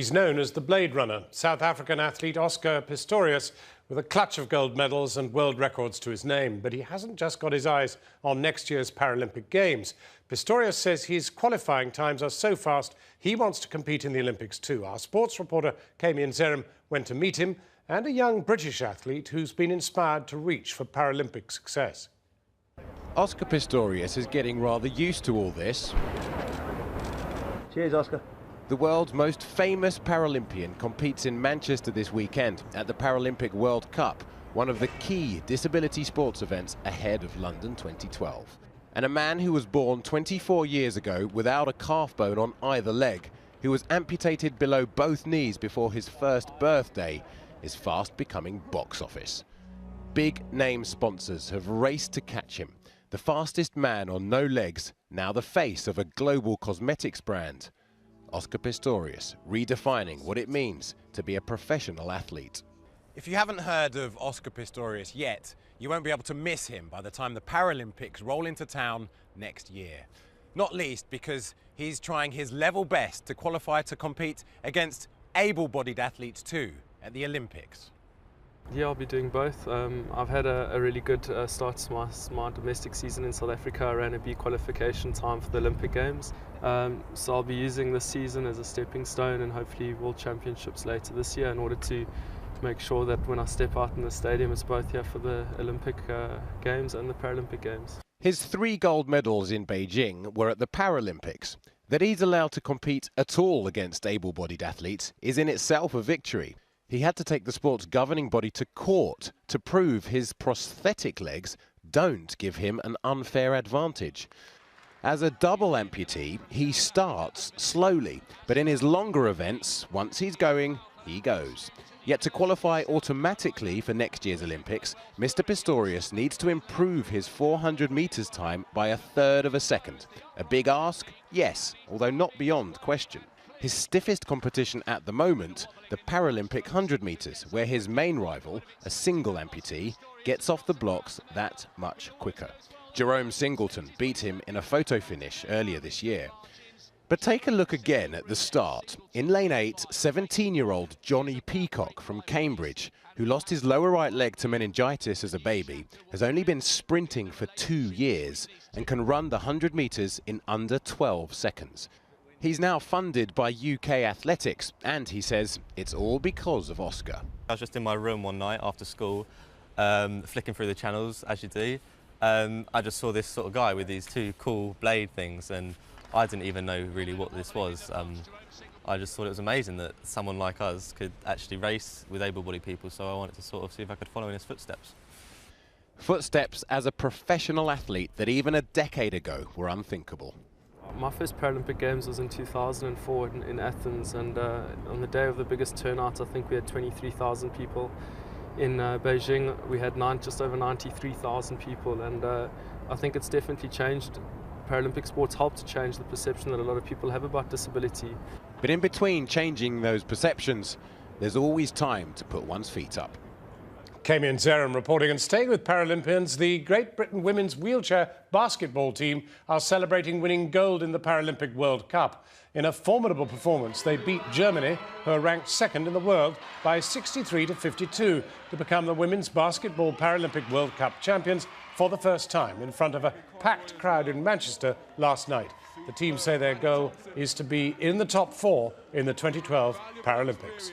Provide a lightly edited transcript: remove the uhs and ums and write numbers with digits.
He's known as the Blade Runner, South African athlete Oscar Pistorius, with a clutch of gold medals and world records to his name. But he hasn't just got his eyes on next year's Paralympic Games. Pistorius says his qualifying times are so fast, he wants to compete in the Olympics too. Our sports reporter, Kamian Zerim, went to meet him, and a young British athlete who's been inspired to reach for Paralympic success. Oscar Pistorius is getting rather used to all this. Cheers, Oscar. The world's most famous Paralympian competes in Manchester this weekend at the Paralympic World Cup, one of the key disability sports events ahead of London 2012. And a man who was born 24 years ago without a calf bone on either leg, who was amputated below both knees before his first birthday, is fast becoming box office. Big name sponsors have raced to catch him. The fastest man on no legs, now the face of a global cosmetics brand. Oscar Pistorius, redefining what it means to be a professional athlete. If you haven't heard of Oscar Pistorius yet, you won't be able to miss him by the time the Paralympics roll into town next year. Not least because he's trying his level best to qualify to compete against able-bodied athletes too at the Olympics. Yeah, I'll be doing both. I've had a really good start to my domestic season in South Africa. I ran a B qualification time for the Olympic Games. So I'll be using this season as a stepping stone and hopefully World Championships later this year in order to make sure that when I step out in the stadium, it's both here for the Olympic Games and the Paralympic Games. His 3 gold medals in Beijing were at the Paralympics. That he's allowed to compete at all against able-bodied athletes is in itself a victory. He had to take the sport's governing body to court to prove his prosthetic legs don't give him an unfair advantage. As a double amputee, he starts slowly, but in his longer events, once he's going, he goes. Yet to qualify automatically for next year's Olympics, Mr. Pistorius needs to improve his 400 metres time by 1/3 of a second. A big ask? Yes, although not beyond question. His stiffest competition at the moment, the Paralympic 100 metres, where his main rival, a single amputee, gets off the blocks that much quicker. Jerome Singleton beat him in a photo finish earlier this year. But take a look again at the start. In lane 8, 17-year-old Johnny Peacock from Cambridge, who lost his lower right leg to meningitis as a baby, has only been sprinting for 2 years and can run the 100 metres in under 12 seconds. He's now funded by UK Athletics, and he says it's all because of Oscar. I was just in my room one night after school, flicking through the channels, as you do. I just saw this sort of guy with these 2 cool blade things, and I didn't even know really what this was. I just thought it was amazing that someone like us could actually race with able-bodied people, so I wanted to sort of see if I could follow in his footsteps. Footsteps as a professional athlete that even a decade ago were unthinkable. My first Paralympic Games was in 2004 in Athens, and on the day of the biggest turnout, I think we had 23,000 people. In Beijing, we had just over 93,000 people, and I think it's definitely changed. Paralympic sports helped to change the perception that a lot of people have about disability. But in between changing those perceptions, there's always time to put one's feet up. Kamian Zerim reporting, and staying with Paralympians, the Great Britain women's wheelchair basketball team are celebrating winning gold in the Paralympic World Cup. In a formidable performance, they beat Germany, who are ranked 2nd in the world, by 63-52 to become the women's basketball Paralympic World Cup champions for the first time in front of a packed crowd in Manchester last night. The team say their goal is to be in the top 4 in the 2012 Paralympics.